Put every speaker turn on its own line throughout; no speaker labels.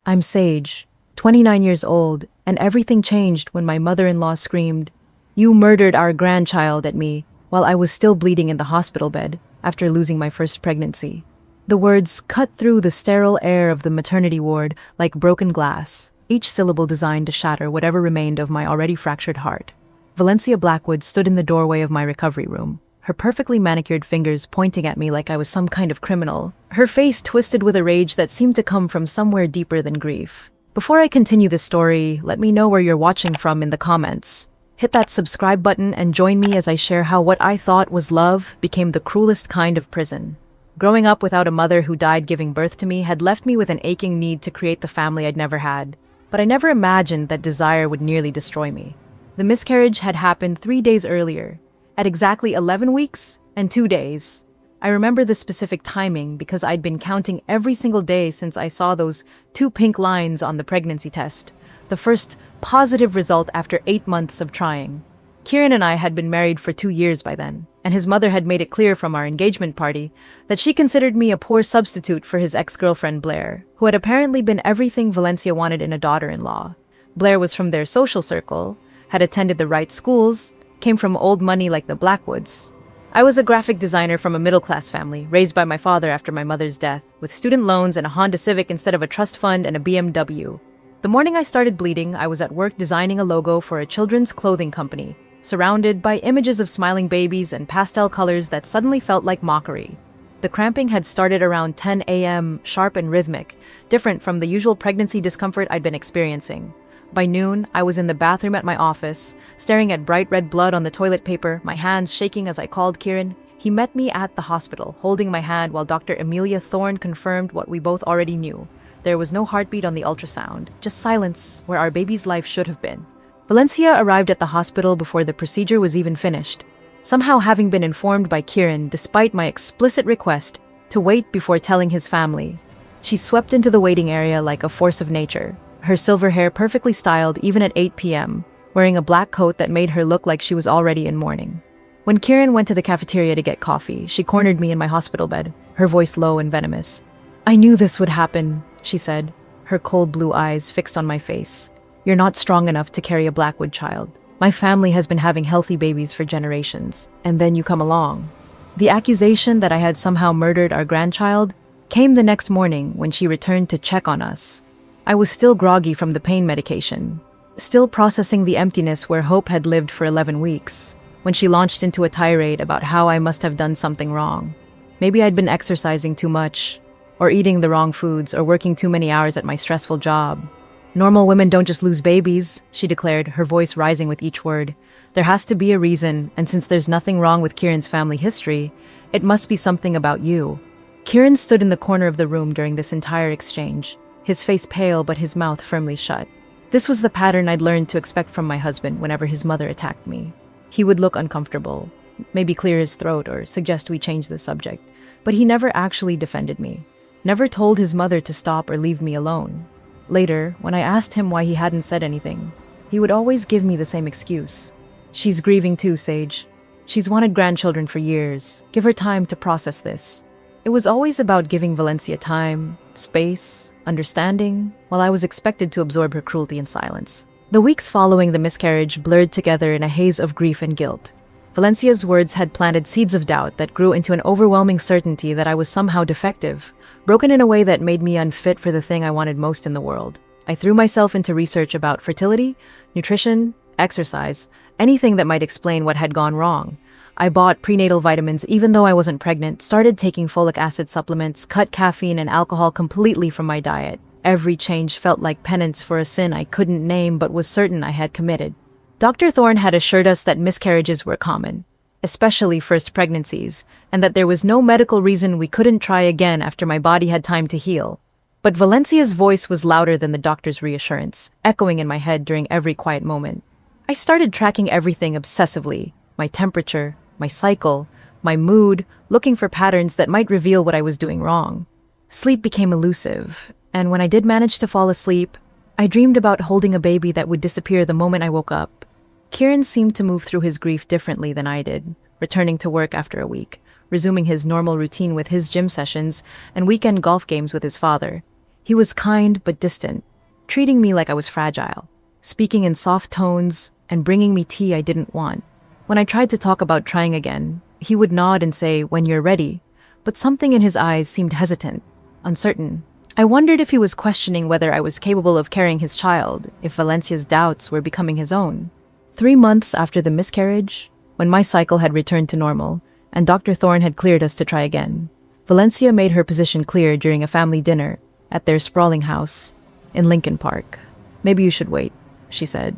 I'm Sage, 29 years old, and everything changed when my mother-in-law screamed, "You murdered our grandchild," at me while I was still bleeding in the hospital bed after losing my first pregnancy. The words cut through the sterile air of the maternity ward like broken glass, each syllable designed to shatter whatever remained of my already fractured heart. Valencia Blackwood stood in the doorway of my recovery room, her perfectly manicured fingers pointing at me like I was some kind of criminal, her face twisted with a rage that seemed to come from somewhere deeper than grief. Before I continue the story, let me know where you're watching from in the comments. Hit that subscribe button and join me as I share how what I thought was love became the cruelest kind of prison. Growing up without a mother who died giving birth to me had left me with an aching need to create the family I'd never had, but I never imagined that desire would nearly destroy me. The miscarriage had happened 3 days earlier, at exactly 11 weeks and 2 days. I remember the specific timing because I'd been counting every single day since I saw those 2 pink lines on the pregnancy test, the first positive result after 8 months of trying. Kieran and I had been married for 2 years by then, and his mother had made it clear from our engagement party that she considered me a poor substitute for his ex-girlfriend Blair, who had apparently been everything Valencia wanted in a daughter-in-law. Blair was from their social circle, had attended the right schools, came from old money like the Blackwoods. I was a graphic designer from a middle-class family, raised by my father after my mother's death, with student loans and a Honda Civic instead of a trust fund and a BMW. The morning I started bleeding, I was at work designing a logo for a children's clothing company, surrounded by images of smiling babies and pastel colors that suddenly felt like mockery. The cramping had started around 10 a.m., sharp and rhythmic, different from the usual pregnancy discomfort I'd been experiencing. By noon, I was in the bathroom at my office, staring at bright red blood on the toilet paper, my hands shaking as I called Kieran. He met me at the hospital, holding my hand while Dr. Amelia Thorne confirmed what we both already knew. There was no heartbeat on the ultrasound, just silence where our baby's life should have been. Valencia arrived at the hospital before the procedure was even finished, somehow having been informed by Kieran despite my explicit request to wait before telling his family. She swept into the waiting area like a force of nature, her silver hair perfectly styled even at 8 p.m., wearing a black coat that made her look like she was already in mourning. When Kieran went to the cafeteria to get coffee, she cornered me in my hospital bed, her voice low and venomous. "I knew this would happen," she said, her cold blue eyes fixed on my face. "You're not strong enough to carry a Blackwood child. My family has been having healthy babies for generations, and then you come along." The accusation that I had somehow murdered our grandchild came the next morning when she returned to check on us. I was still groggy from the pain medication, still processing the emptiness where hope had lived for 11 weeks, when she launched into a tirade about how I must have done something wrong. Maybe I'd been exercising too much, or eating the wrong foods, or working too many hours at my stressful job. "Normal women don't just lose babies," she declared, her voice rising with each word. "There has to be a reason, and since there's nothing wrong with Kieran's family history, it must be something about you." Kieran stood in the corner of the room during this entire exchange, his face pale but his mouth firmly shut. This was the pattern I'd learned to expect from my husband whenever his mother attacked me. He would look uncomfortable, maybe clear his throat or suggest we change the subject, but he never actually defended me, never told his mother to stop or leave me alone. Later, when I asked him why he hadn't said anything, he would always give me the same excuse. "She's grieving too, Sage. She's wanted grandchildren for years. Give her time to process this." It was always about giving Valencia time, space, understanding, while I was expected to absorb her cruelty in silence. The weeks following the miscarriage blurred together in a haze of grief and guilt. Valencia's words had planted seeds of doubt that grew into an overwhelming certainty that I was somehow defective, broken in a way that made me unfit for the thing I wanted most in the world. I threw myself into research about fertility, nutrition, exercise, anything that might explain what had gone wrong. I bought prenatal vitamins even though I wasn't pregnant, started taking folic acid supplements, cut caffeine and alcohol completely from my diet. Every change felt like penance for a sin I couldn't name but was certain I had committed. Dr. Thorne had assured us that miscarriages were common, especially first pregnancies, and that there was no medical reason we couldn't try again after my body had time to heal. But Valencia's voice was louder than the doctor's reassurance, echoing in my head during every quiet moment. I started tracking everything obsessively, my temperature, my cycle, my mood, looking for patterns that might reveal what I was doing wrong. Sleep became elusive, and when I did manage to fall asleep, I dreamed about holding a baby that would disappear the moment I woke up. Kieran seemed to move through his grief differently than I did, returning to work after a week, resuming his normal routine with his gym sessions and weekend golf games with his father. He was kind but distant, treating me like I was fragile, speaking in soft tones and bringing me tea I didn't want. When I tried to talk about trying again, he would nod and say, "When you're ready," but something in his eyes seemed hesitant, uncertain. I wondered if he was questioning whether I was capable of carrying his child, if Valencia's doubts were becoming his own. 3 months after the miscarriage, when my cycle had returned to normal, and Dr. Thorne had cleared us to try again, Valencia made her position clear during a family dinner at their sprawling house in Lincoln Park. "Maybe you should wait," she said,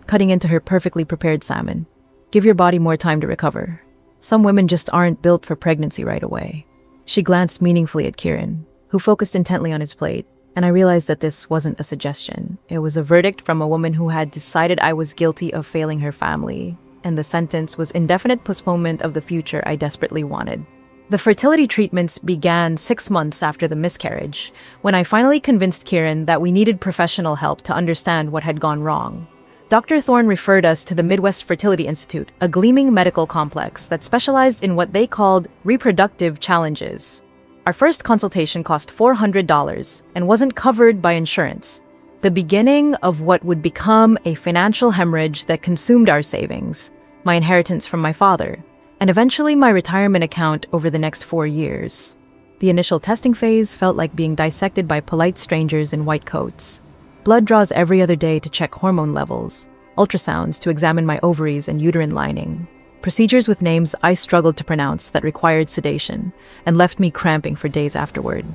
cutting into her perfectly prepared salmon. "Give your body more time to recover. Some women just aren't built for pregnancy right away." She glanced meaningfully at Kieran, who focused intently on his plate, and I realized that this wasn't a suggestion. It was a verdict from a woman who had decided I was guilty of failing her family, and the sentence was indefinite postponement of the future I desperately wanted. The fertility treatments began 6 months after the miscarriage, when I finally convinced Kieran that we needed professional help to understand what had gone wrong. Dr. Thorne referred us to the Midwest Fertility Institute, a gleaming medical complex that specialized in what they called reproductive challenges. Our first consultation cost $400 and wasn't covered by insurance, the beginning of what would become a financial hemorrhage that consumed our savings, my inheritance from my father, and eventually my retirement account over the next 4 years. The initial testing phase felt like being dissected by polite strangers in white coats. Blood draws every other day to check hormone levels, ultrasounds to examine my ovaries and uterine lining, procedures with names I struggled to pronounce that required sedation and left me cramping for days afterward.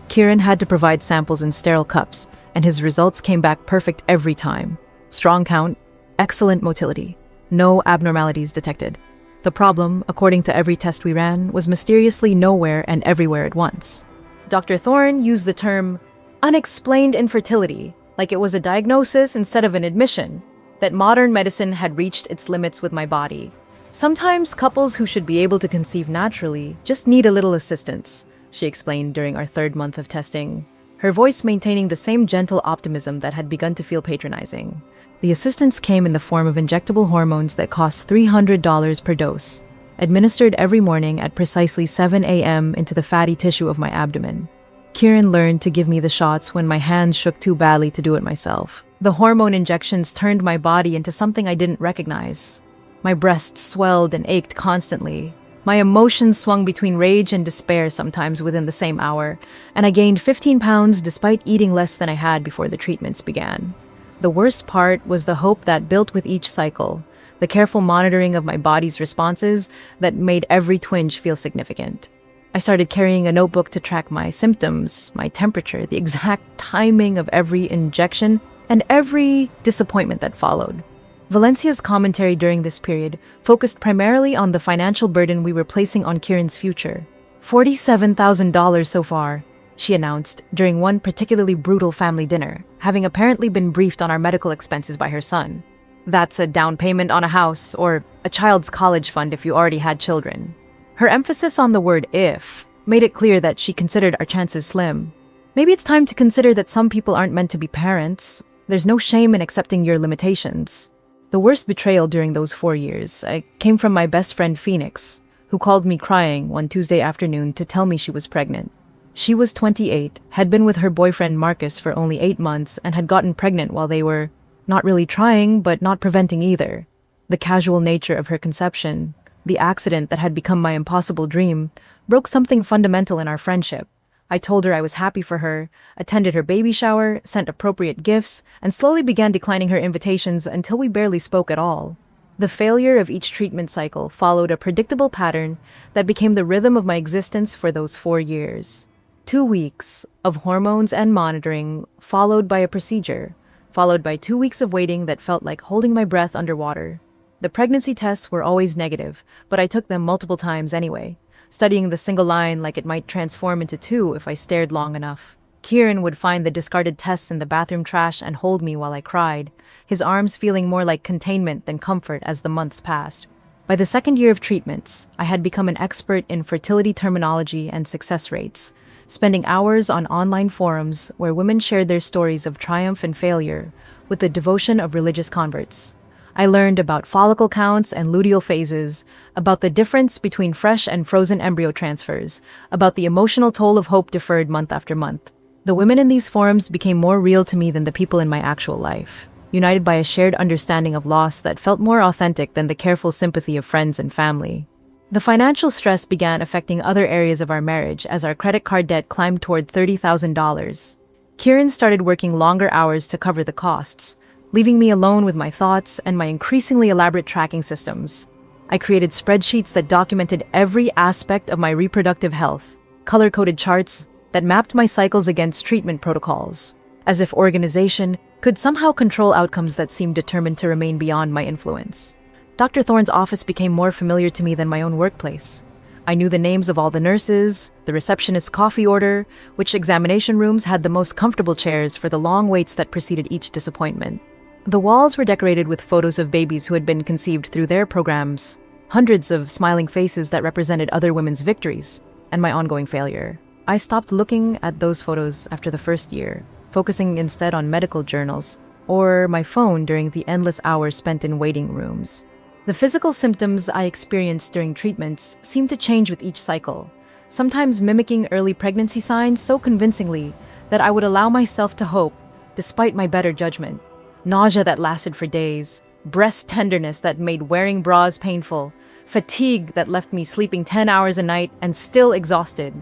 Kieran had to provide samples in sterile cups, and his results came back perfect every time. Strong count, excellent motility, no abnormalities detected. The problem, according to every test we ran, was mysteriously nowhere and everywhere at once. Dr. Thorne used the term unexplained infertility, like it was a diagnosis instead of an admission, that modern medicine had reached its limits with my body. Sometimes couples who should be able to conceive naturally just need a little assistance, she explained during our 3rd month of testing, her voice maintaining the same gentle optimism that had begun to feel patronizing. The assistance came in the form of injectable hormones that cost $300 per dose, administered every morning at precisely 7 a.m. into the fatty tissue of my abdomen. Kieran learned to give me the shots when my hands shook too badly to do it myself. The hormone injections turned my body into something I didn't recognize. My breasts swelled and ached constantly. My emotions swung between rage and despair sometimes within the same hour, and I gained 15 pounds despite eating less than I had before the treatments began. The worst part was the hope that built with each cycle, the careful monitoring of my body's responses that made every twinge feel significant. I started carrying a notebook to track my symptoms, my temperature, the exact timing of every injection, and every disappointment that followed. Valencia's commentary during this period focused primarily on the financial burden we were placing on Kieran's future. $47,000 so far, she announced during one particularly brutal family dinner, having apparently been briefed on our medical expenses by her son. "That's a down payment on a house, or a child's college fund if you already had children." Her emphasis on the word "if" made it clear that she considered our chances slim. Maybe it's time to consider that some people aren't meant to be parents. There's no shame in accepting your limitations. The worst betrayal during those 4 years came from my best friend Phoenix, who called me crying one Tuesday afternoon to tell me she was pregnant. She was 28, had been with her boyfriend Marcus for only 8 months, and had gotten pregnant while they were not really trying, but not preventing either. The casual nature of her conception, the accident that had become my impossible dream, broke something fundamental in our friendship. I told her I was happy for her, attended her baby shower, sent appropriate gifts, and slowly began declining her invitations until we barely spoke at all. The failure of each treatment cycle followed a predictable pattern that became the rhythm of my existence for those 4 years. 2 weeks of hormones and monitoring, followed by a procedure, followed by 2 weeks of waiting that felt like holding my breath underwater. The pregnancy tests were always negative, but I took them multiple times anyway, studying the single line like it might transform into 2 if I stared long enough. Kieran would find the discarded tests in the bathroom trash and hold me while I cried, his arms feeling more like containment than comfort as the months passed. By the 2nd year of treatments, I had become an expert in fertility terminology and success rates, spending hours on online forums where women shared their stories of triumph and failure with the devotion of religious converts. I learned about follicle counts and luteal phases, about the difference between fresh and frozen embryo transfers, about the emotional toll of hope deferred month after month. The women in these forums became more real to me than the people in my actual life, united by a shared understanding of loss that felt more authentic than the careful sympathy of friends and family. The financial stress began affecting other areas of our marriage as our credit card debt climbed toward $30,000. Kieran started working longer hours to cover the costs, leaving me alone with my thoughts and my increasingly elaborate tracking systems. I created spreadsheets that documented every aspect of my reproductive health, color-coded charts that mapped my cycles against treatment protocols, as if organization could somehow control outcomes that seemed determined to remain beyond my influence. Dr. Thorne's office became more familiar to me than my own workplace. I knew the names of all the nurses, the receptionist's coffee order, which examination rooms had the most comfortable chairs for the long waits that preceded each disappointment. The walls were decorated with photos of babies who had been conceived through their programs, hundreds of smiling faces that represented other women's victories, and my ongoing failure. I stopped looking at those photos after the first year, focusing instead on medical journals or my phone during the endless hours spent in waiting rooms. The physical symptoms I experienced during treatments seemed to change with each cycle, sometimes mimicking early pregnancy signs so convincingly that I would allow myself to hope, despite my better judgment. Nausea that lasted for days, breast tenderness that made wearing bras painful, fatigue that left me sleeping 10 hours a night and still exhausted.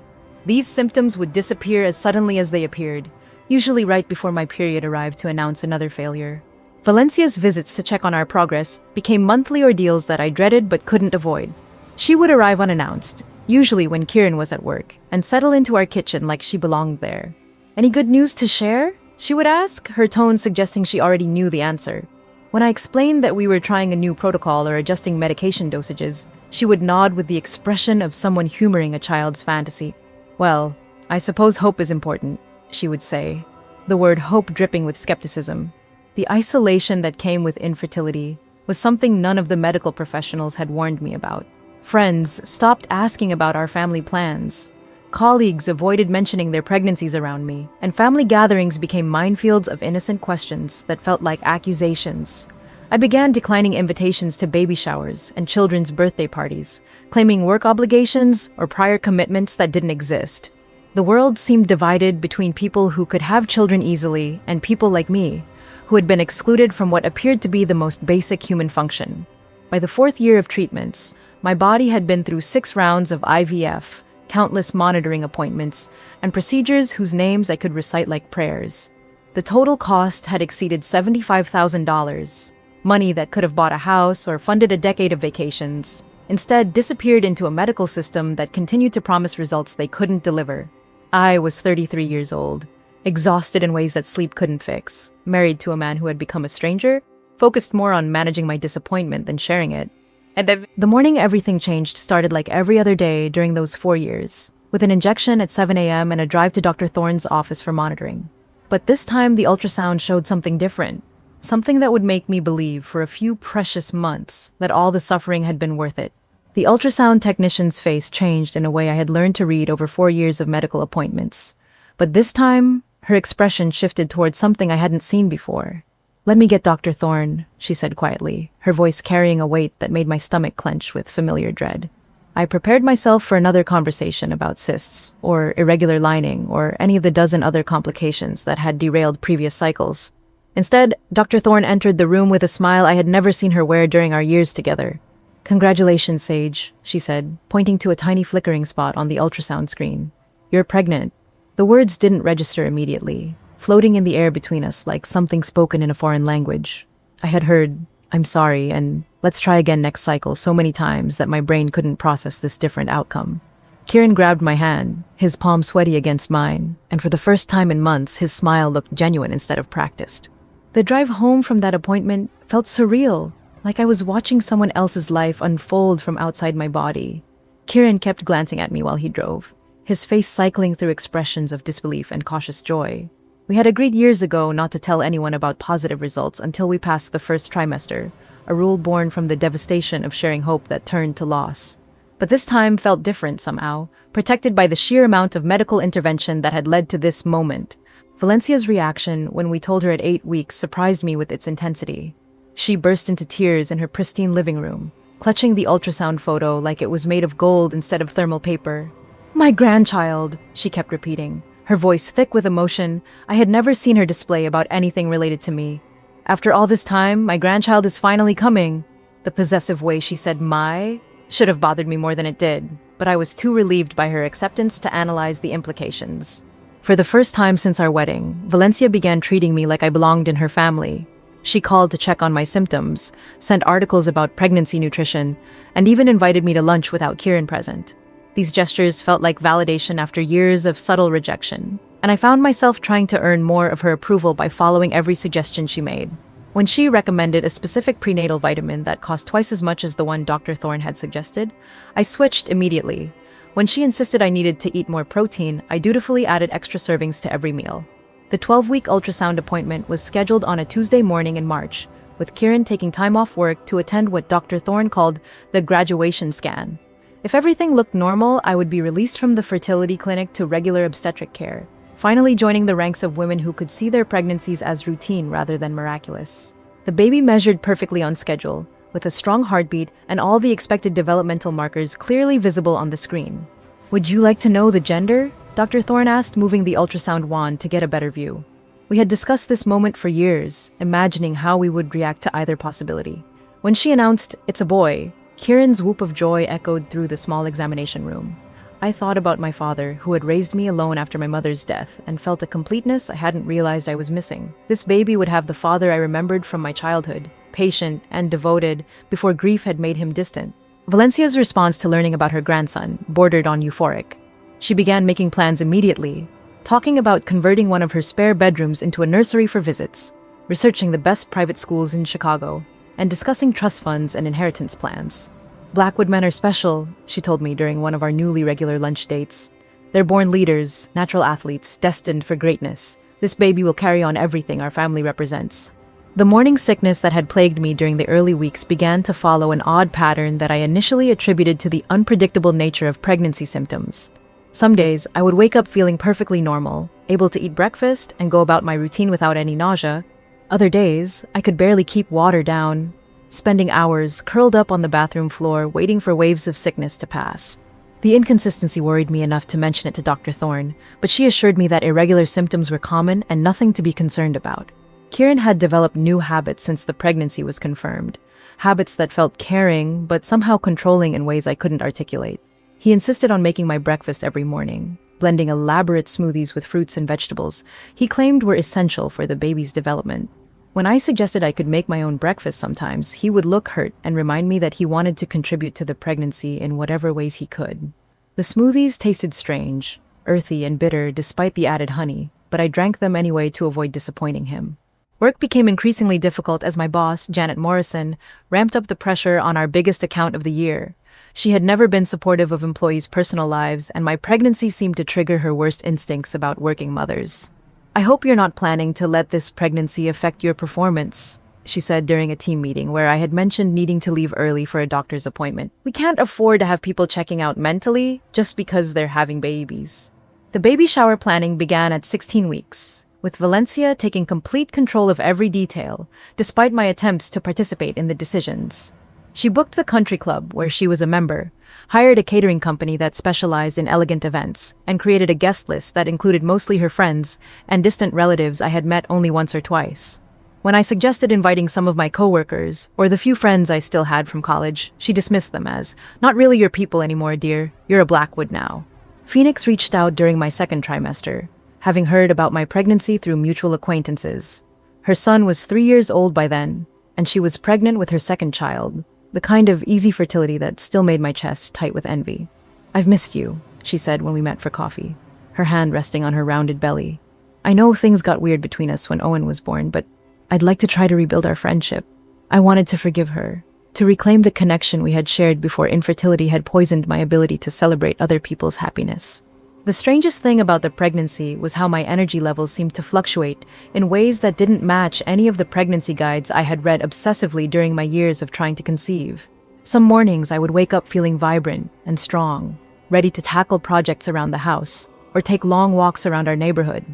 These symptoms would disappear as suddenly as they appeared, usually right before my period arrived to announce another failure. Valencia's visits to check on our progress became monthly ordeals that I dreaded but couldn't avoid. She would arrive unannounced, usually when Kieran was at work, and settle into our kitchen like she belonged there. "Any good news to share?" she would ask, her tone suggesting she already knew the answer. When I explained that we were trying a new protocol or adjusting medication dosages, she would nod with the expression of someone humoring a child's fantasy. "Well, I suppose hope is important," she would say, the word hope dripping with skepticism. The isolation that came with infertility was something none of the medical professionals had warned me about. Friends stopped asking about our family plans. Colleagues avoided mentioning their pregnancies around me, and family gatherings became minefields of innocent questions that felt like accusations. I began declining invitations to baby showers and children's birthday parties, claiming work obligations or prior commitments that didn't exist. The world seemed divided between people who could have children easily and people like me, who had been excluded from what appeared to be the most basic human function. By the 4th year of treatments, my body had been through 6 rounds of IVF, countless monitoring appointments, and procedures whose names I could recite like prayers. The total cost had exceeded $75,000, money that could have bought a house or funded a decade of vacations, instead disappeared into a medical system that continued to promise results they couldn't deliver. I was 33 years old, exhausted in ways that sleep couldn't fix, married to a man who had become a stranger, focused more on managing my disappointment than sharing it. And then the morning everything changed started like every other day during those 4 years, with an injection at 7 a.m. and a drive to Dr. Thorne's office for monitoring. But this time the ultrasound showed something different, something that would make me believe for a few precious months that all the suffering had been worth it. The ultrasound technician's face changed in a way I had learned to read over 4 years of medical appointments. But this time, her expression shifted towards something I hadn't seen before. "Let me get Dr. Thorne," she said quietly, her voice carrying a weight that made my stomach clench with familiar dread. I prepared myself for another conversation about cysts, or irregular lining, or any of the dozen other complications that had derailed previous cycles. Instead, Dr. Thorne entered the room with a smile I had never seen her wear during our years together. "Congratulations, Sage," she said, pointing to a tiny flickering spot on the ultrasound screen. "You're pregnant." The words didn't register immediately, floating in the air between us like something spoken in a foreign language. I had heard, "I'm sorry," and "let's try again next cycle" so many times that my brain couldn't process this different outcome. Kieran grabbed my hand, his palm sweaty against mine, and for the first time in months, his smile looked genuine instead of practiced. The drive home from that appointment felt surreal, like I was watching someone else's life unfold from outside my body. Kieran kept glancing at me while he drove, his face cycling through expressions of disbelief and cautious joy. We had agreed years ago not to tell anyone about positive results until we passed the first trimester, a rule born from the devastation of sharing hope that turned to loss. But this time felt different somehow, protected by the sheer amount of medical intervention that had led to this moment. Valencia's reaction when we told her at 8 weeks surprised me with its intensity. She burst into tears in her pristine living room, clutching the ultrasound photo like it was made of gold instead of thermal paper. "My grandchild," she kept repeating, her voice thick with emotion I had never seen her display about anything related to me. "After all this time, my grandchild is finally coming." The possessive way she said "my" should have bothered me more than it did, but I was too relieved by her acceptance to analyze the implications. For the first time since our wedding, Valencia began treating me like I belonged in her family. She called to check on my symptoms, sent articles about pregnancy nutrition, and even invited me to lunch without Kieran present. These gestures felt like validation after years of subtle rejection, and I found myself trying to earn more of her approval by following every suggestion she made. When she recommended a specific prenatal vitamin that cost twice as much as the one Dr. Thorne had suggested, I switched immediately. When she insisted I needed to eat more protein, I dutifully added extra servings to every meal. The 12-week ultrasound appointment was scheduled on a Tuesday morning in March, with Kieran taking time off work to attend what Dr. Thorne called the graduation scan. If everything looked normal, I would be released from the fertility clinic to regular obstetric care, finally joining the ranks of women who could see their pregnancies as routine rather than miraculous. The baby measured perfectly on schedule, with a strong heartbeat and all the expected developmental markers clearly visible on the screen. "Would you like to know the gender?" Dr. Thorne asked, moving the ultrasound wand to get a better view. We had discussed this moment for years, imagining how we would react to either possibility. When she announced, "It's a boy," Kieran's whoop of joy echoed through the small examination room. I thought about my father, who had raised me alone after my mother's death, and felt a completeness I hadn't realized I was missing. This baby would have the father I remembered from my childhood, patient and devoted, before grief had made him distant. Valencia's response to learning about her grandson bordered on euphoric. She began making plans immediately, talking about converting one of her spare bedrooms into a nursery for visits, researching the best private schools in Chicago, and discussing trust funds and inheritance plans. "Blackwood men are special," she told me during one of our newly regular lunch dates. "They're born leaders, natural athletes, destined for greatness. This baby will carry on everything our family represents." The morning sickness that had plagued me during the early weeks began to follow an odd pattern that I initially attributed to the unpredictable nature of pregnancy symptoms. Some days, I would wake up feeling perfectly normal, able to eat breakfast and go about my routine without any nausea. Other days, I could barely keep water down, spending hours curled up on the bathroom floor waiting for waves of sickness to pass. The inconsistency worried me enough to mention it to Dr. Thorne, but she assured me that irregular symptoms were common and nothing to be concerned about. Kieran had developed new habits since the pregnancy was confirmed, habits that felt caring but somehow controlling in ways I couldn't articulate. He insisted on making my breakfast every morning, blending elaborate smoothies with fruits and vegetables he claimed were essential for the baby's development. When I suggested I could make my own breakfast sometimes, he would look hurt and remind me that he wanted to contribute to the pregnancy in whatever ways he could. The smoothies tasted strange, earthy and bitter despite the added honey, but I drank them anyway to avoid disappointing him. Work became increasingly difficult as my boss, Janet Morrison, ramped up the pressure on our biggest account of the year. She had never been supportive of employees' personal lives, and my pregnancy seemed to trigger her worst instincts about working mothers. "I hope you're not planning to let this pregnancy affect your performance," she said during a team meeting where I had mentioned needing to leave early for a doctor's appointment. "We can't afford to have people checking out mentally just because they're having babies." The baby shower planning began at 16 weeks, with Valencia taking complete control of every detail, despite my attempts to participate in the decisions. She booked the country club where she was a member, hired a catering company that specialized in elegant events, and created a guest list that included mostly her friends and distant relatives I had met only once or twice. When I suggested inviting some of my coworkers, or the few friends I still had from college, she dismissed them as, "Not really your people anymore, dear. You're a Blackwood now." Phoenix reached out during my second trimester, having heard about my pregnancy through mutual acquaintances. Her son was 3 years old by then, and she was pregnant with her second child, the kind of easy fertility that still made my chest tight with envy. "I've missed you," she said when we met for coffee, her hand resting on her rounded belly. "I know things got weird between us when Owen was born, but I'd like to try to rebuild our friendship." I wanted to forgive her, to reclaim the connection we had shared before infertility had poisoned my ability to celebrate other people's happiness. The strangest thing about the pregnancy was how my energy levels seemed to fluctuate in ways that didn't match any of the pregnancy guides I had read obsessively during my years of trying to conceive. Some mornings I would wake up feeling vibrant and strong, ready to tackle projects around the house or take long walks around our neighborhood.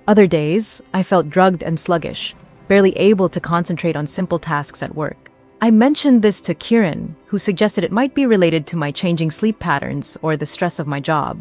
Other days, I felt drugged and sluggish, barely able to concentrate on simple tasks at work. I mentioned this to Kieran, who suggested it might be related to my changing sleep patterns or the stress of my job.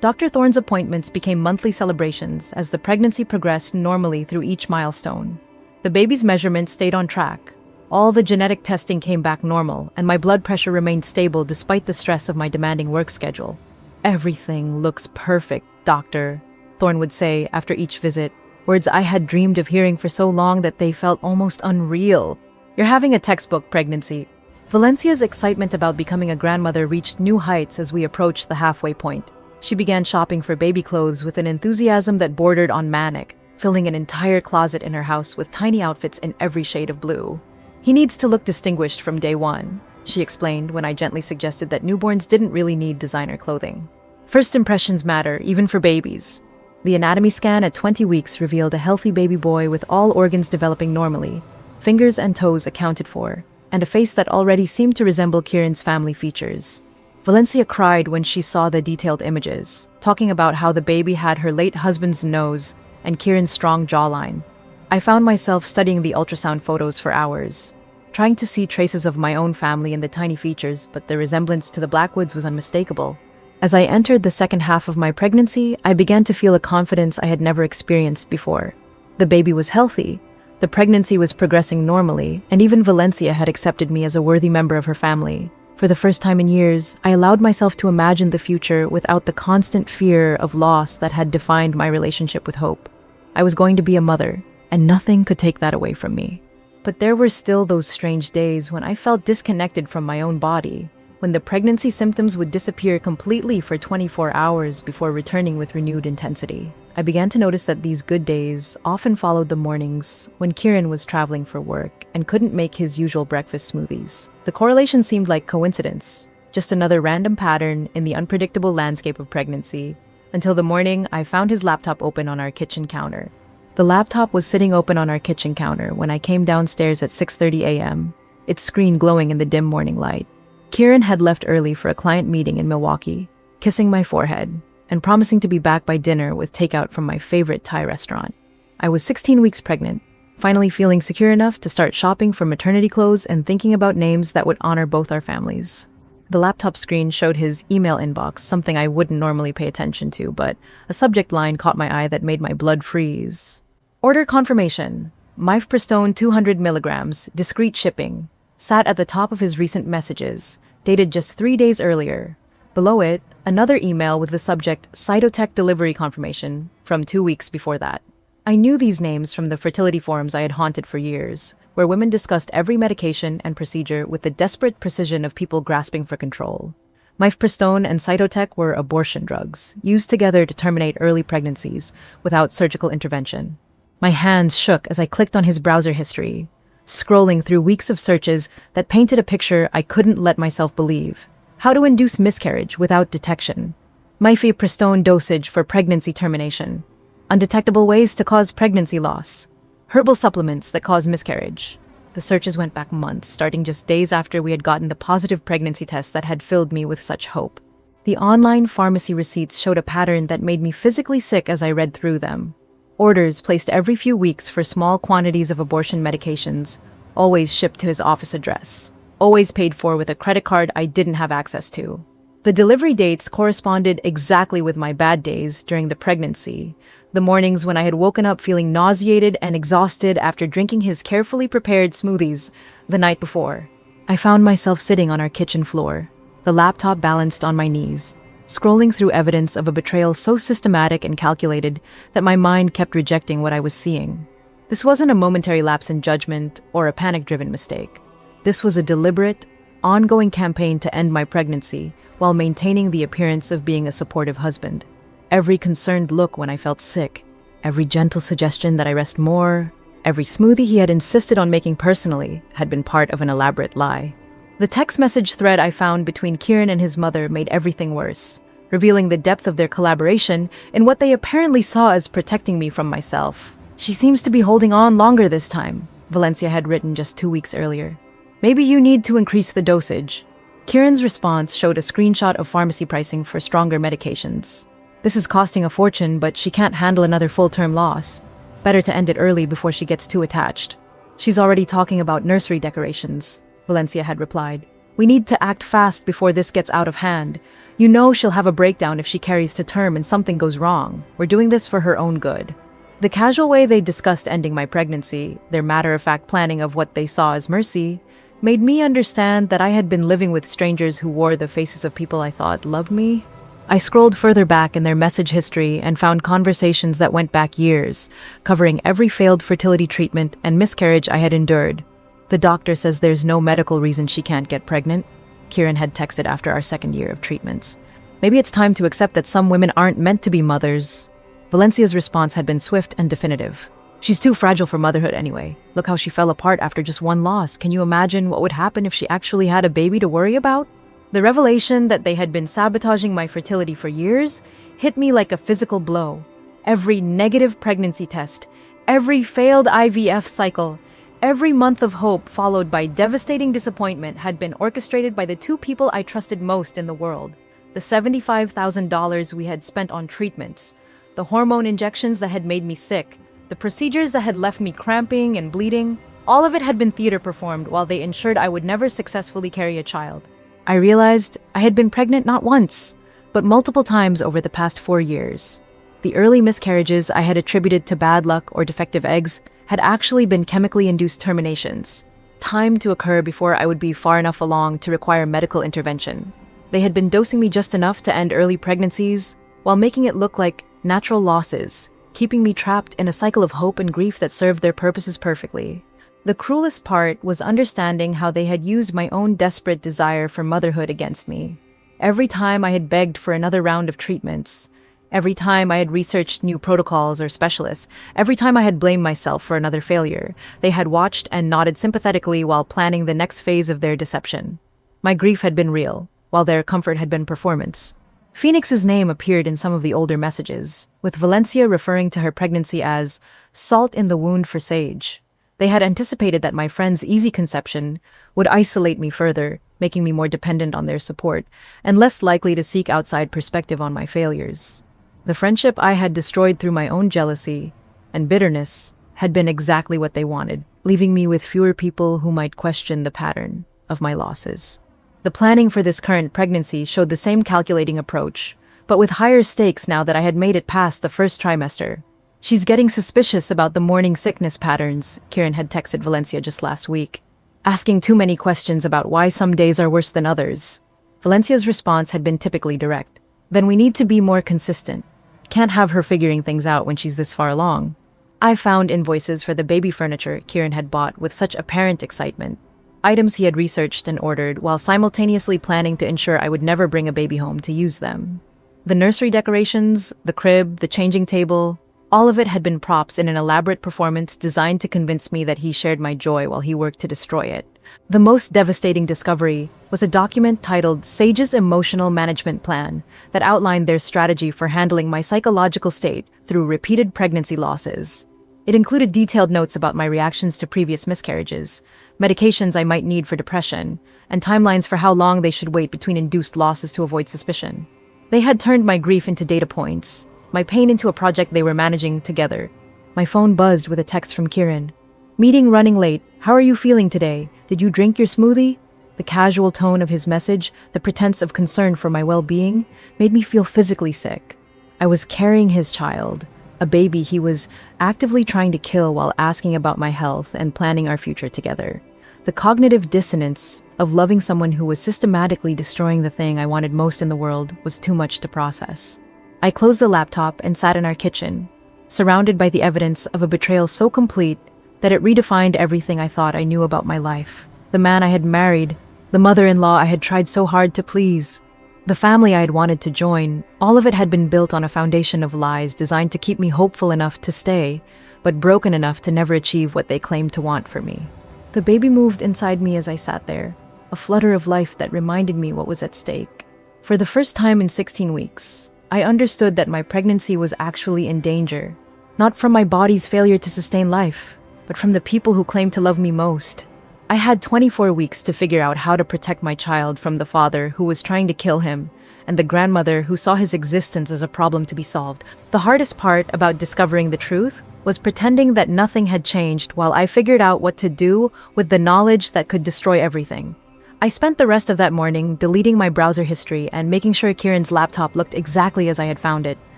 Dr. Thorne's appointments became monthly celebrations as the pregnancy progressed normally through each milestone. The baby's measurements stayed on track. All the genetic testing came back normal, and my blood pressure remained stable despite the stress of my demanding work schedule. "Everything looks perfect, doctor," Thorne would say after each visit, words I had dreamed of hearing for so long that they felt almost unreal. "You're having a textbook pregnancy." Valencia's excitement about becoming a grandmother reached new heights as we approached the halfway point. She began shopping for baby clothes with an enthusiasm that bordered on manic, filling an entire closet in her house with tiny outfits in every shade of blue. "He needs to look distinguished from day one," she explained when I gently suggested that newborns didn't really need designer clothing. "First impressions matter, even for babies." The anatomy scan at 20 weeks revealed a healthy baby boy with all organs developing normally, fingers and toes accounted for, and a face that already seemed to resemble Kieran's family features. Valencia cried when she saw the detailed images, talking about how the baby had her late husband's nose and Kieran's strong jawline. I found myself studying the ultrasound photos for hours, trying to see traces of my own family in the tiny features, but the resemblance to the Blackwoods was unmistakable. As I entered the second half of my pregnancy, I began to feel a confidence I had never experienced before. The baby was healthy, the pregnancy was progressing normally, and even Valencia had accepted me as a worthy member of her family. For the first time in years, I allowed myself to imagine the future without the constant fear of loss that had defined my relationship with hope. I was going to be a mother, and nothing could take that away from me. But there were still those strange days when I felt disconnected from my own body, when the pregnancy symptoms would disappear completely for 24 hours before returning with renewed intensity. I began to notice that these good days often followed the mornings when Kieran was traveling for work and couldn't make his usual breakfast smoothies. The correlation seemed like coincidence, just another random pattern in the unpredictable landscape of pregnancy, until the morning I found his laptop open on our kitchen counter. The laptop was sitting open on our kitchen counter when I came downstairs at 6:30 a.m., its screen glowing in the dim morning light. Kieran had left early for a client meeting in Milwaukee, kissing my forehead and promising to be back by dinner with takeout from my favorite Thai restaurant. I was 16 weeks pregnant, finally feeling secure enough to start shopping for maternity clothes and thinking about names that would honor both our families. The laptop screen showed his email inbox, something I wouldn't normally pay attention to, but a subject line caught my eye that made my blood freeze. "Order confirmation. Mifepristone 200 milligrams, discreet shipping," sat at the top of his recent messages, dated just 3 days earlier. Below it, another email with the subject Cytotech delivery confirmation from 2 weeks before that. I knew these names from the fertility forums I had haunted for years, where women discussed every medication and procedure with the desperate precision of people grasping for control. Mifepristone and Cytotech were abortion drugs, used together to terminate early pregnancies without surgical intervention. My hands shook as I clicked on his browser history, scrolling through weeks of searches that painted a picture I couldn't let myself believe. How to induce miscarriage without detection. Mifepristone dosage for pregnancy termination. Undetectable ways to cause pregnancy loss. Herbal supplements that cause miscarriage. The searches went back months, starting just days after we had gotten the positive pregnancy test that had filled me with such hope. The online pharmacy receipts showed a pattern that made me physically sick as I read through them. Orders placed every few weeks for small quantities of abortion medications, always shipped to his office address, always paid for with a credit card I didn't have access to. The delivery dates corresponded exactly with my bad days during the pregnancy, the mornings when I had woken up feeling nauseated and exhausted after drinking his carefully prepared smoothies the night before. I found myself sitting on our kitchen floor, the laptop balanced on my knees, scrolling through evidence of a betrayal so systematic and calculated that my mind kept rejecting what I was seeing. This wasn't a momentary lapse in judgment or a panic-driven mistake. This was a deliberate, ongoing campaign to end my pregnancy while maintaining the appearance of being a supportive husband. Every concerned look when I felt sick, every gentle suggestion that I rest more, every smoothie he had insisted on making personally had been part of an elaborate lie. The text message thread I found between Kieran and his mother made everything worse, revealing the depth of their collaboration in what they apparently saw as protecting me from myself. "She seems to be holding on longer this time," Valencia had written just 2 weeks earlier. "Maybe you need to increase the dosage." Kieran's response showed a screenshot of pharmacy pricing for stronger medications. "This is costing a fortune, but she can't handle another full-term loss. Better to end it early before she gets too attached." "She's already talking about nursery decorations," Valencia had replied. We need to act fast before this gets out of hand. You know she'll have a breakdown if she carries to term and something goes wrong. We're doing this for her own good." The casual way they discussed ending my pregnancy, their matter-of-fact planning of what they saw as mercy, made me understand that I had been living with strangers who wore the faces of people I thought loved me. I scrolled further back in their message history and found conversations that went back years, covering every failed fertility treatment and miscarriage I had endured. "The doctor says there's no medical reason she can't get pregnant," Kieran had texted after our second year of treatments. "Maybe it's time to accept that some women aren't meant to be mothers." Valencia's response had been swift and definitive. "She's too fragile for motherhood anyway. Look how she fell apart after just one loss. Can you imagine what would happen if she actually had a baby to worry about?" The revelation that they had been sabotaging my fertility for years hit me like a physical blow. Every negative pregnancy test, every failed IVF cycle, every month of hope followed by devastating disappointment had been orchestrated by the two people I trusted most in the world. The $75,000 we had spent on treatments, the hormone injections that had made me sick, the procedures that had left me cramping and bleeding, all of it had been theater performed while they ensured I would never successfully carry a child. I realized I had been pregnant not once, but multiple times over the past 4 years. The early miscarriages I had attributed to bad luck or defective eggs had actually been chemically induced terminations, timed to occur before I would be far enough along to require medical intervention. They had been dosing me just enough to end early pregnancies, while making it look like natural losses, keeping me trapped in a cycle of hope and grief that served their purposes perfectly. The cruelest part was understanding how they had used my own desperate desire for motherhood against me. Every time I had begged for another round of treatments, every time I had researched new protocols or specialists, every time I had blamed myself for another failure, they had watched and nodded sympathetically while planning the next phase of their deception. My grief had been real, while their comfort had been performance. Phoenix's name appeared in some of the older messages, with Valencia referring to her pregnancy as salt in the wound for Sage. They had anticipated that my friend's easy conception would isolate me further, making me more dependent on their support, and less likely to seek outside perspective on my failures. The friendship I had destroyed through my own jealousy and bitterness had been exactly what they wanted, leaving me with fewer people who might question the pattern of my losses. The planning for this current pregnancy showed the same calculating approach, but with higher stakes now that I had made it past the first trimester. "She's getting suspicious about the morning sickness patterns," Kieran had texted Valencia just last week, "asking too many questions about why some days are worse than others." Valencia's response had been typically direct. "Then we need to be more consistent. Can't have her figuring things out when she's this far along." I found invoices for the baby furniture Kieran had bought with such apparent excitement, items he had researched and ordered while simultaneously planning to ensure I would never bring a baby home to use them. The nursery decorations, the crib, the changing table, all of it had been props in an elaborate performance designed to convince me that he shared my joy while he worked to destroy it. The most devastating discovery was a document titled Sage's Emotional Management Plan that outlined their strategy for handling my psychological state through repeated pregnancy losses. It included detailed notes about my reactions to previous miscarriages, medications I might need for depression, and timelines for how long they should wait between induced losses to avoid suspicion. They had turned my grief into data points, my pain into a project they were managing together. My phone buzzed with a text from Kieran. "Meeting running late. How are you feeling today? Did you drink your smoothie?" The casual tone of his message, the pretense of concern for my well-being, made me feel physically sick. I was carrying his child, a baby he was actively trying to kill while asking about my health and planning our future together. The cognitive dissonance of loving someone who was systematically destroying the thing I wanted most in the world was too much to process. I closed the laptop and sat in our kitchen, surrounded by the evidence of a betrayal so complete that it redefined everything I thought I knew about my life. The man I had married, the mother-in-law I had tried so hard to please, the family I had wanted to join, all of it had been built on a foundation of lies designed to keep me hopeful enough to stay, but broken enough to never achieve what they claimed to want for me. The baby moved inside me as I sat there, a flutter of life that reminded me what was at stake. For the first time in 16 weeks, I understood that my pregnancy was actually in danger, not from my body's failure to sustain life, but from the people who claimed to love me most. I had 24 weeks to figure out how to protect my child from the father who was trying to kill him, and the grandmother who saw his existence as a problem to be solved. The hardest part about discovering the truth was pretending that nothing had changed while I figured out what to do with the knowledge that could destroy everything. I spent the rest of that morning deleting my browser history and making sure Kieran's laptop looked exactly as I had found it,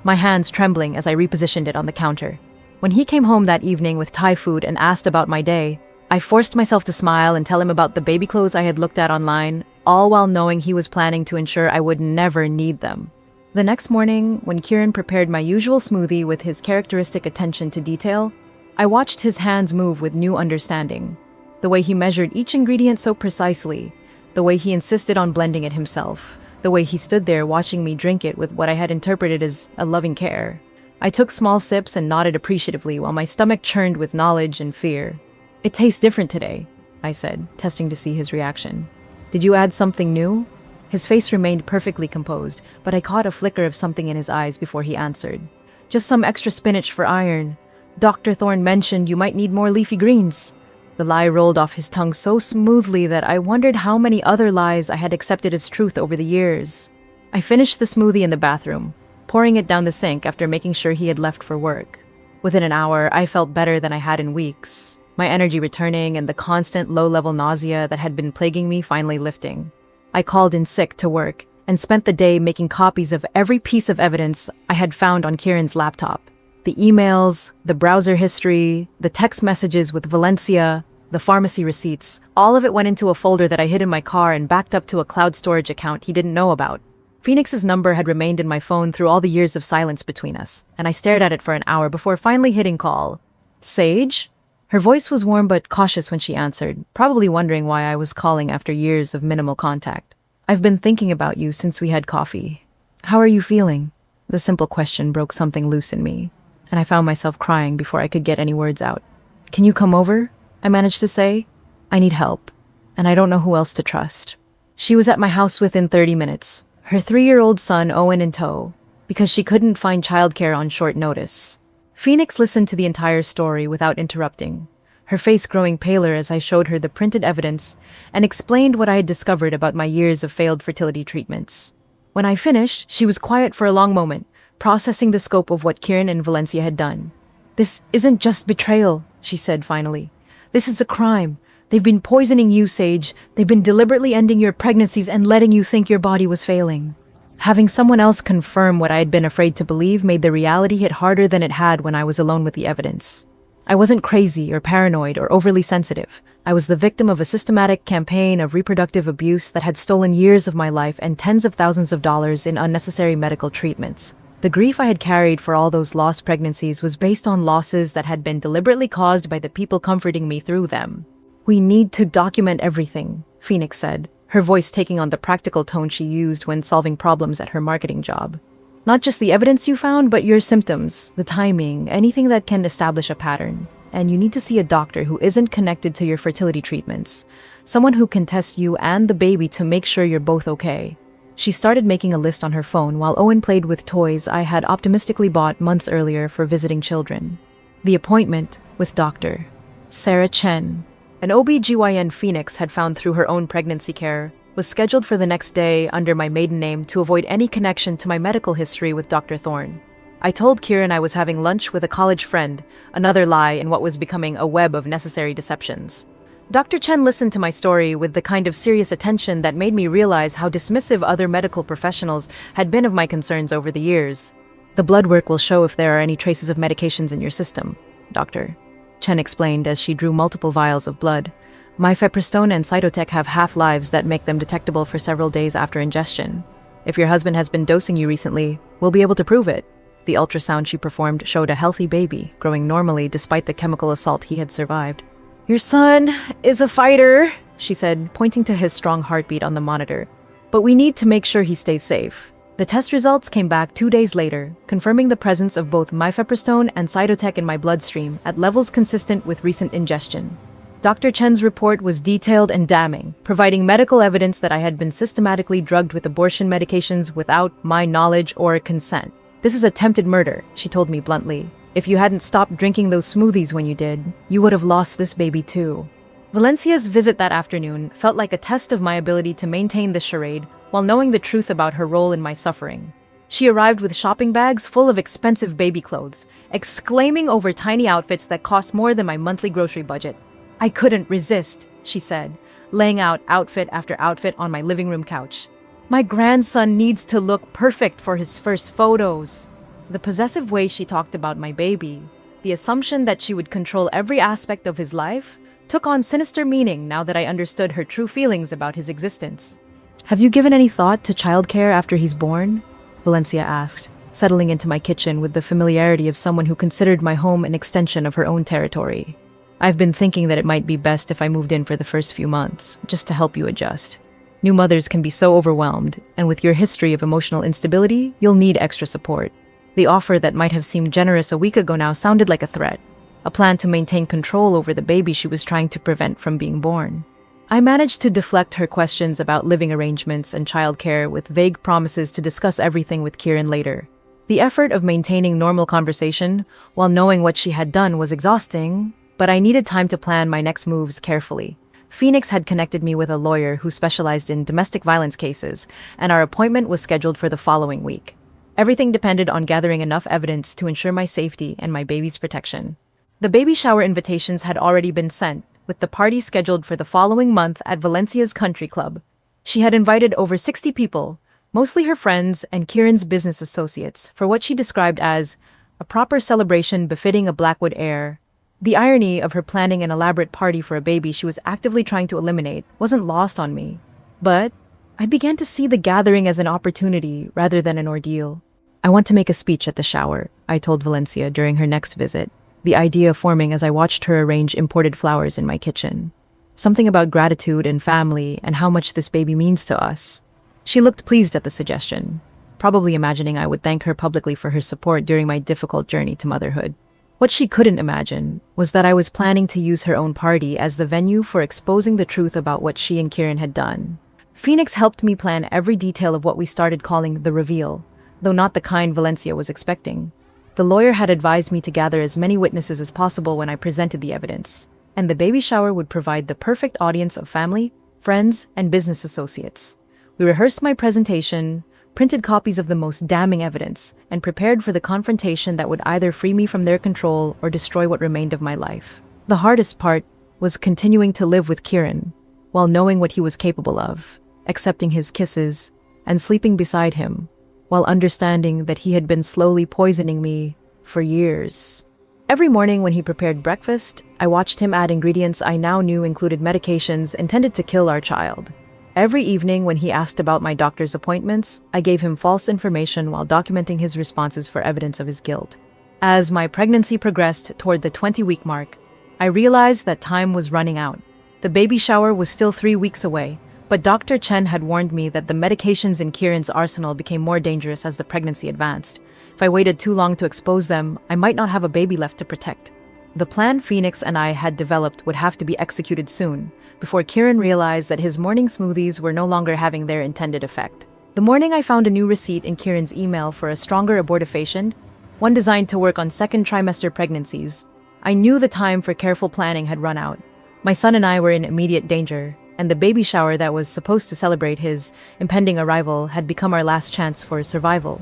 my hands trembling as I repositioned it on the counter. When he came home that evening with Thai food and asked about my day, I forced myself to smile and tell him about the baby clothes I had looked at online, all while knowing he was planning to ensure I would never need them. The next morning, when Kieran prepared my usual smoothie with his characteristic attention to detail, I watched his hands move with new understanding. The way he measured each ingredient so precisely, the way he insisted on blending it himself, the way he stood there watching me drink it with what I had interpreted as a loving care. I took small sips and nodded appreciatively while my stomach churned with knowledge and fear. "It tastes different today," I said, testing to see his reaction. "Did you add something new?" His face remained perfectly composed, but I caught a flicker of something in his eyes before he answered. "Just some extra spinach for iron. Dr. Thorne mentioned you might need more leafy greens." The lie rolled off his tongue so smoothly that I wondered how many other lies I had accepted as truth over the years. I finished the smoothie in the bathroom, pouring it down the sink after making sure he had left for work. Within an hour, I felt better than I had in weeks, my energy returning and the constant low-level nausea that had been plaguing me finally lifting. I called in sick to work and spent the day making copies of every piece of evidence I had found on Kieran's laptop. The emails, the browser history, the text messages with Valencia, the pharmacy receipts, all of it went into a folder that I hid in my car and backed up to a cloud storage account he didn't know about. Phoenix's number had remained in my phone through all the years of silence between us, and I stared at it for an hour before finally hitting call. "Sage?" Her voice was warm but cautious when she answered, probably wondering why I was calling after years of minimal contact. "I've been thinking about you since we had coffee. How are you feeling?" The simple question broke something loose in me, and I found myself crying before I could get any words out. "Can you come over?" I managed to say. "I need help, and I don't know who else to trust." She was at my house within 30 minutes, her 3-year-old son Owen in tow, because she couldn't find childcare on short notice. Phoenix listened to the entire story without interrupting, her face growing paler as I showed her the printed evidence and explained what I had discovered about my years of failed fertility treatments. When I finished, she was quiet for a long moment, processing the scope of what Kieran and Valencia had done. "This isn't just betrayal," she said finally. "This is a crime. They've been poisoning you, Sage. They've been deliberately ending your pregnancies and letting you think your body was failing." Having someone else confirm what I had been afraid to believe made the reality hit harder than it had when I was alone with the evidence. I wasn't crazy or paranoid or overly sensitive. I was the victim of a systematic campaign of reproductive abuse that had stolen years of my life and tens of thousands of dollars in unnecessary medical treatments. The grief I had carried for all those lost pregnancies was based on losses that had been deliberately caused by the people comforting me through them. "We need to document everything," Phoenix said, her voice taking on the practical tone she used when solving problems at her marketing job. "Not just the evidence you found, but your symptoms, the timing, anything that can establish a pattern. And you need to see a doctor who isn't connected to your fertility treatments, someone who can test you and the baby to make sure you're both okay." She started making a list on her phone while Owen played with toys I had optimistically bought months earlier for visiting children. The appointment with Dr. Sarah Chen, an OB/GYN Phoenix had found through her own pregnancy care, was scheduled for the next day under my maiden name to avoid any connection to my medical history with Dr. Thorne. I told Kieran I was having lunch with a college friend, another lie in what was becoming a web of necessary deceptions. Dr. Chen listened to my story with the kind of serious attention that made me realize how dismissive other medical professionals had been of my concerns over the years. "The blood work will show if there are any traces of medications in your system, Doctor," Chen explained as she drew multiple vials of blood. "Mifepristone and Cytotec have half-lives that make them detectable for several days after ingestion. If your husband has been dosing you recently, we'll be able to prove it." The ultrasound she performed showed a healthy baby, growing normally despite the chemical assault he had survived. "Your son is a fighter," she said, pointing to his strong heartbeat on the monitor. "But we need to make sure he stays safe." The test results came back 2 days later, confirming the presence of both mifepristone and Cytotec in my bloodstream at levels consistent with recent ingestion. Dr. Chen's report was detailed and damning, providing medical evidence that I had been systematically drugged with abortion medications without my knowledge or consent. "This is attempted murder," she told me bluntly. "If you hadn't stopped drinking those smoothies when you did, you would have lost this baby too." Valencia's visit that afternoon felt like a test of my ability to maintain the charade while knowing the truth about her role in my suffering. She arrived with shopping bags full of expensive baby clothes, exclaiming over tiny outfits that cost more than my monthly grocery budget. I couldn't resist, she said, laying out outfit after outfit on my living room couch. My grandson needs to look perfect for his first photos. The possessive way she talked about my baby, the assumption that she would control every aspect of his life, took on sinister meaning now that I understood her true feelings about his existence. Have you given any thought to childcare after he's born? Valencia asked, settling into my kitchen with the familiarity of someone who considered my home an extension of her own territory. I've been thinking that it might be best if I moved in for the first few months, just to help you adjust. New mothers can be so overwhelmed, and with your history of emotional instability, you'll need extra support. The offer that might have seemed generous a week ago now sounded like a threat, a plan to maintain control over the baby she was trying to prevent from being born. I managed to deflect her questions about living arrangements and childcare with vague promises to discuss everything with Kieran later. The effort of maintaining normal conversation while knowing what she had done was exhausting, but I needed time to plan my next moves carefully. Phoenix had connected me with a lawyer who specialized in domestic violence cases, and our appointment was scheduled for the following week. Everything depended on gathering enough evidence to ensure my safety and my baby's protection. The baby shower invitations had already been sent, with the party scheduled for the following month at Valencia's country club. She had invited over 60 people, mostly her friends and Kieran's business associates, for what she described as a proper celebration befitting a Blackwood heir. The irony of her planning an elaborate party for a baby she was actively trying to eliminate wasn't lost on me. But I began to see the gathering as an opportunity rather than an ordeal. I want to make a speech at the shower, I told Valencia during her next visit, the idea forming as I watched her arrange imported flowers in my kitchen. Something about gratitude and family and how much this baby means to us. She looked pleased at the suggestion, probably imagining I would thank her publicly for her support during my difficult journey to motherhood. What she couldn't imagine was that I was planning to use her own party as the venue for exposing the truth about what she and Kieran had done. Phoenix helped me plan every detail of what we started calling the reveal, though not the kind Valencia was expecting. The lawyer had advised me to gather as many witnesses as possible when I presented the evidence, and the baby shower would provide the perfect audience of family, friends, and business associates. We rehearsed my presentation, printed copies of the most damning evidence, and prepared for the confrontation that would either free me from their control or destroy what remained of my life. The hardest part was continuing to live with Kieran, while knowing what he was capable of, accepting his kisses, and sleeping beside him, while understanding that he had been slowly poisoning me for years. Every morning when he prepared breakfast, I watched him add ingredients I now knew included medications intended to kill our child. Every evening when he asked about my doctor's appointments, I gave him false information while documenting his responses for evidence of his guilt. As my pregnancy progressed toward the 20-week mark, I realized that time was running out. The baby shower was still 3 weeks away, but Dr. Chen had warned me that the medications in Kieran's arsenal became more dangerous as the pregnancy advanced. If I waited too long to expose them, I might not have a baby left to protect. The plan Phoenix and I had developed would have to be executed soon, before Kieran realized that his morning smoothies were no longer having their intended effect. The morning I found a new receipt in Kieran's email for a stronger abortifacient, one designed to work on second trimester pregnancies. I knew the time for careful planning had run out. My son and I were in immediate danger, and the baby shower that was supposed to celebrate his impending arrival had become our last chance for survival.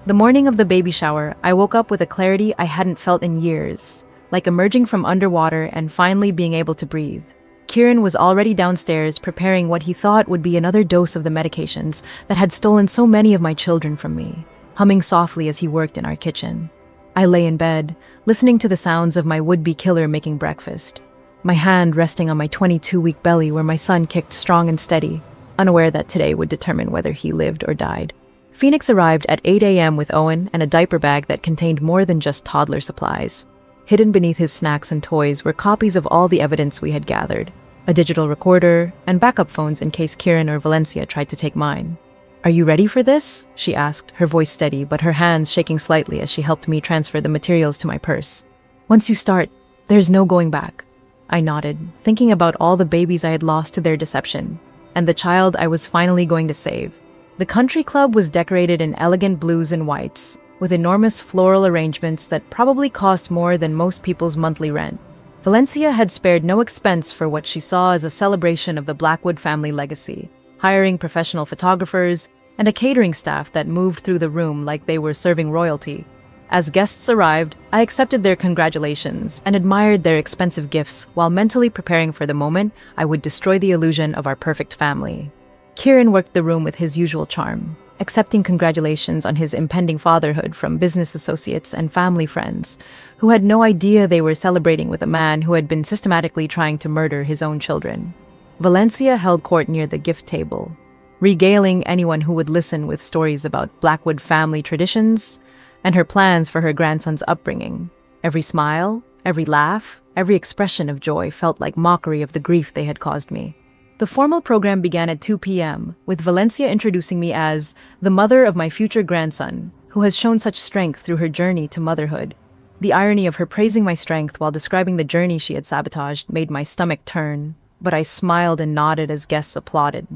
The morning of the baby shower, I woke up with a clarity I hadn't felt in years, like emerging from underwater and finally being able to breathe. Kieran was already downstairs preparing what he thought would be another dose of the medications that had stolen so many of my children from me, humming softly as he worked in our kitchen. I lay in bed, listening to the sounds of my would-be killer making breakfast, my hand resting on my 22-week belly where my son kicked strong and steady, unaware that today would determine whether he lived or died. Phoenix arrived at 8 a.m. with Owen and a diaper bag that contained more than just toddler supplies. Hidden beneath his snacks and toys were copies of all the evidence we had gathered, a digital recorder, and backup phones in case Kieran or Valencia tried to take mine. "Are you ready for this?" she asked, her voice steady but her hands shaking slightly as she helped me transfer the materials to my purse. "Once you start, there's no going back." I nodded, thinking about all the babies I had lost to their deception, and the child I was finally going to save. The country club was decorated in elegant blues and whites, with enormous floral arrangements that probably cost more than most people's monthly rent. Valencia had spared no expense for what she saw as a celebration of the Blackwood family legacy, hiring professional photographers and a catering staff that moved through the room like they were serving royalty. As guests arrived, I accepted their congratulations and admired their expensive gifts while mentally preparing for the moment I would destroy the illusion of our perfect family. Kieran worked the room with his usual charm, accepting congratulations on his impending fatherhood from business associates and family friends, who had no idea they were celebrating with a man who had been systematically trying to murder his own children. Valencia held court near the gift table, regaling anyone who would listen with stories about Blackwood family traditions and her plans for her grandson's upbringing. Every smile, every laugh, every expression of joy felt like mockery of the grief they had caused me. The formal program began at 2 p.m., with Valencia introducing me as the mother of my future grandson, who has shown such strength through her journey to motherhood. The irony of her praising my strength while describing the journey she had sabotaged made my stomach turn, but I smiled and nodded as guests applauded.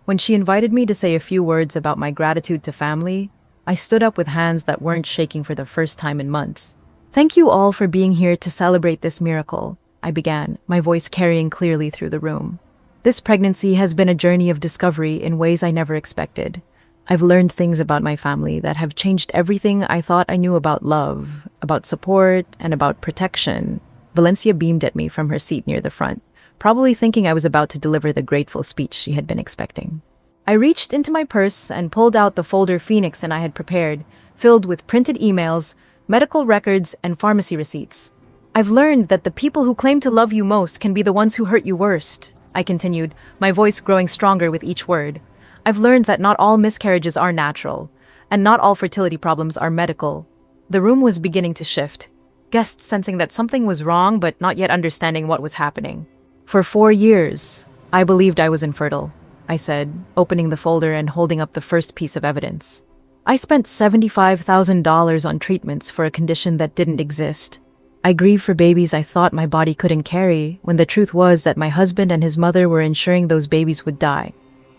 When she invited me to say a few words about my gratitude to family, I stood up with hands that weren't shaking for the first time in months. "Thank you all for being here to celebrate this miracle," I began, my voice carrying clearly through the room. "This pregnancy has been a journey of discovery in ways I never expected. I've learned things about my family that have changed everything I thought I knew about love, about support, and about protection." Valencia beamed at me from her seat near the front, probably thinking I was about to deliver the grateful speech she had been expecting. I reached into my purse and pulled out the folder Phoenix and I had prepared, filled with printed emails, medical records, and pharmacy receipts. "I've learned that the people who claim to love you most can be the ones who hurt you worst," I continued, my voice growing stronger with each word. "I've learned that not all miscarriages are natural, and not all fertility problems are medical." The room was beginning to shift, guests sensing that something was wrong but not yet understanding what was happening. "For 4 years, I believed I was infertile," I said, opening the folder and holding up the first piece of evidence. "I spent $75,000 on treatments for a condition that didn't exist. I grieved for babies I thought my body couldn't carry, when the truth was that my husband and his mother were ensuring those babies would die."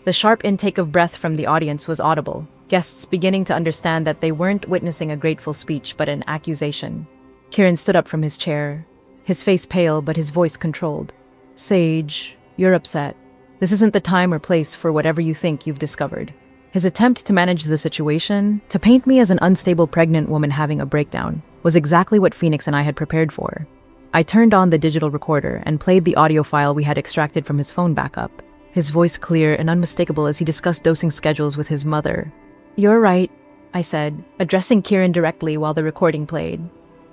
The sharp intake of breath from the audience was audible, guests beginning to understand that they weren't witnessing a grateful speech but an accusation. Kieran stood up from his chair, his face pale but his voice controlled. "Sage, you're upset. This isn't the time or place for whatever you think you've discovered." His attempt to manage the situation, to paint me as an unstable pregnant woman having a breakdown, was exactly what Phoenix and I had prepared for. I turned on the digital recorder and played the audio file we had extracted from his phone backup, his voice clear and unmistakable as he discussed dosing schedules with his mother. "You're right," I said, addressing Kieran directly while the recording played.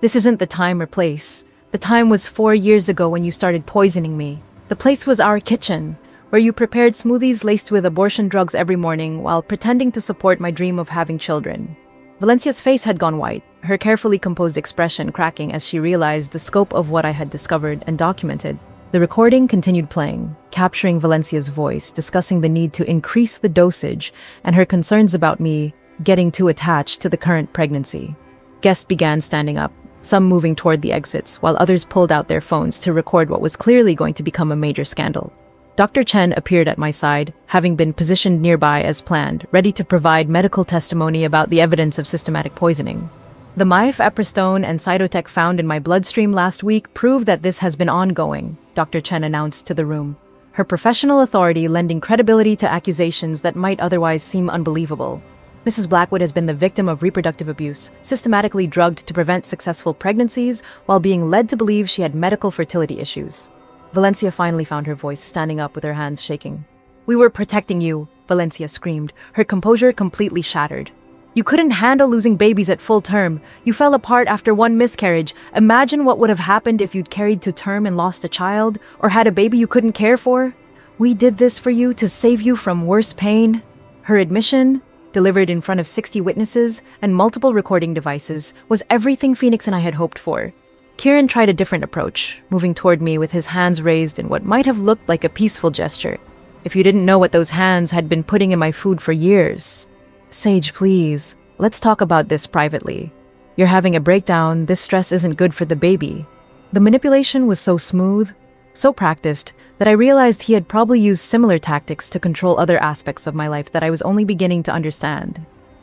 "This isn't the time or place. The time was 4 years ago when you started poisoning me. The place was our kitchen, where you prepared smoothies laced with abortion drugs every morning while pretending to support my dream of having children." Valencia's face had gone white, her carefully composed expression cracking as she realized the scope of what I had discovered and documented. The recording continued playing, capturing Valencia's voice, discussing the need to increase the dosage and her concerns about me getting too attached to the current pregnancy. Guests began standing up, some moving toward the exits, while others pulled out their phones to record what was clearly going to become a major scandal. Dr. Chen appeared at my side, having been positioned nearby as planned, ready to provide medical testimony about the evidence of systematic poisoning. "The mifepristone and cytotec found in my bloodstream last week prove that this has been ongoing," Dr. Chen announced to the room, her professional authority lending credibility to accusations that might otherwise seem unbelievable. "Mrs. Blackwood has been the victim of reproductive abuse, systematically drugged to prevent successful pregnancies while being led to believe she had medical fertility issues." Valencia finally found her voice, standing up with her hands shaking. "We were protecting you," Valencia screamed, her composure completely shattered. "You couldn't handle losing babies at full term. You fell apart after one miscarriage. Imagine what would have happened if you'd carried to term and lost a child, or had a baby you couldn't care for. We did this for you to save you from worse pain." Her admission, delivered in front of 60 witnesses and multiple recording devices, was everything Phoenix and I had hoped for. Kieran tried a different approach, moving toward me with his hands raised in what might have looked like a peaceful gesture. "If you didn't know what those hands had been putting in my food for years." "Sage, please, let's talk about this privately. You're having a breakdown. This stress isn't good for the baby." The manipulation was so smooth, so practiced, that I realized he had probably used similar tactics to control other aspects of my life that I was only beginning to understand.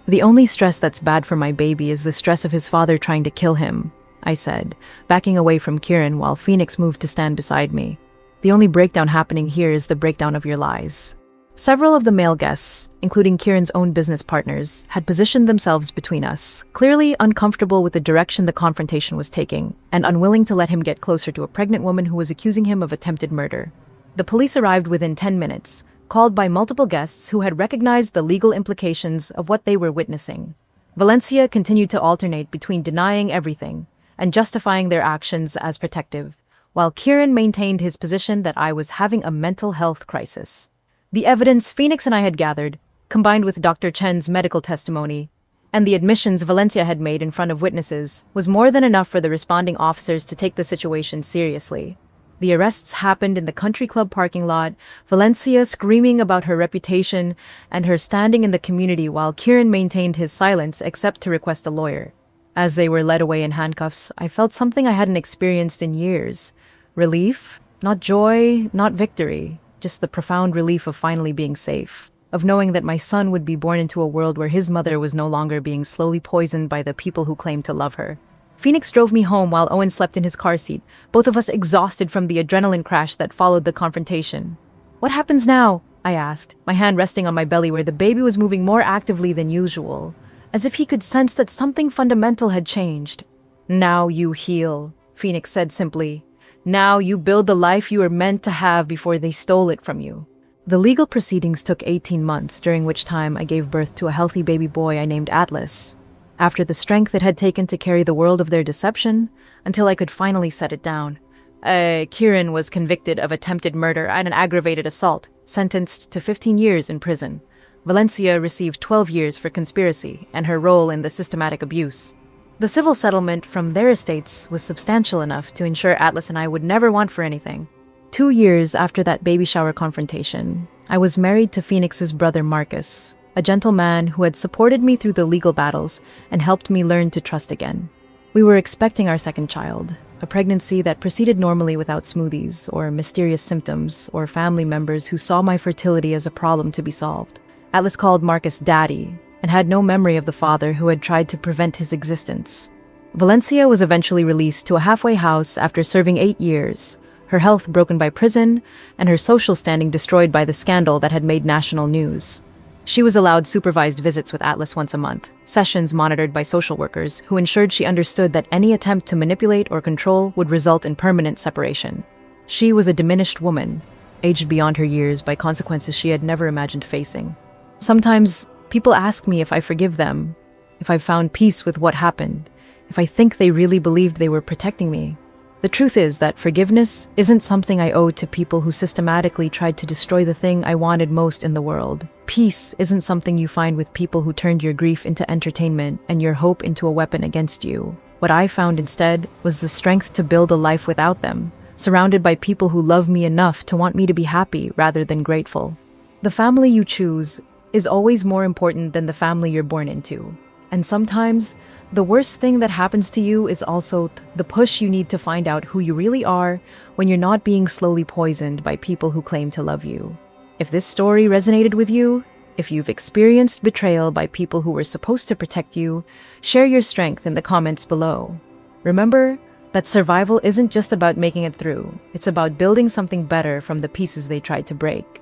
"The only stress that's bad for my baby is the stress of his father trying to kill him," I said, backing away from Kieran while Phoenix moved to stand beside me. "The only breakdown happening here is the breakdown of your lies." Several of the male guests, including Kieran's own business partners, had positioned themselves between us, clearly uncomfortable with the direction the confrontation was taking, and unwilling to let him get closer to a pregnant woman who was accusing him of attempted murder. The police arrived within 10 minutes, called by multiple guests who had recognized the legal implications of what they were witnessing. Valencia continued to alternate between denying everything and justifying their actions as protective, while Kieran maintained his position that I was having a mental health crisis. The evidence Phoenix and I had gathered, combined with Dr. Chen's medical testimony, and the admissions Valencia had made in front of witnesses, was more than enough for the responding officers to take the situation seriously. The arrests happened in the country club parking lot, Valencia screaming about her reputation and her standing in the community while Kieran maintained his silence except to request a lawyer. As they were led away in handcuffs, I felt something I hadn't experienced in years. Relief, not joy, not victory. Just the profound relief of finally being safe, of knowing that my son would be born into a world where his mother was no longer being slowly poisoned by the people who claimed to love her. Phoenix drove me home while Owen slept in his car seat, both of us exhausted from the adrenaline crash that followed the confrontation. "What happens now?" I asked, my hand resting on my belly where the baby was moving more actively than usual, as if he could sense that something fundamental had changed. "Now you heal," Phoenix said simply. "Now you build the life you were meant to have before they stole it from you." The legal proceedings took 18 months, during which time I gave birth to a healthy baby boy I named Atlas. After the strength it had taken to carry the world of their deception, until I could finally set it down. Kieran was convicted of attempted murder and an aggravated assault, sentenced to 15 years in prison. Valencia received 12 years for conspiracy and her role in the systematic abuse. The civil settlement from their estates was substantial enough to ensure Atlas and I would never want for anything. 2 years after that baby shower confrontation, I was married to Phoenix's brother Marcus, a gentle man who had supported me through the legal battles and helped me learn to trust again. We were expecting our second child, a pregnancy that proceeded normally without smoothies or mysterious symptoms or family members who saw my fertility as a problem to be solved. Atlas called Marcus Daddy, and had no memory of the father who had tried to prevent his existence. Valencia was eventually released to a halfway house after serving 8 years, her health broken by prison, and her social standing destroyed by the scandal that had made national news. She was allowed supervised visits with Atlas once a month, sessions monitored by social workers who ensured she understood that any attempt to manipulate or control would result in permanent separation. She was a diminished woman, aged beyond her years by consequences she had never imagined facing. Sometimes, people ask me if I forgive them, if I've found peace with what happened, if I think they really believed they were protecting me. The truth is that forgiveness isn't something I owe to people who systematically tried to destroy the thing I wanted most in the world. Peace isn't something you find with people who turned your grief into entertainment and your hope into a weapon against you. What I found instead was the strength to build a life without them, surrounded by people who love me enough to want me to be happy rather than grateful. The family you choose is always more important than the family you're born into. And sometimes, the worst thing that happens to you is also the push you need to find out who you really are when you're not being slowly poisoned by people who claim to love you. If this story resonated with you, if you've experienced betrayal by people who were supposed to protect you, share your strength in the comments below. Remember that survival isn't just about making it through, it's about building something better from the pieces they tried to break.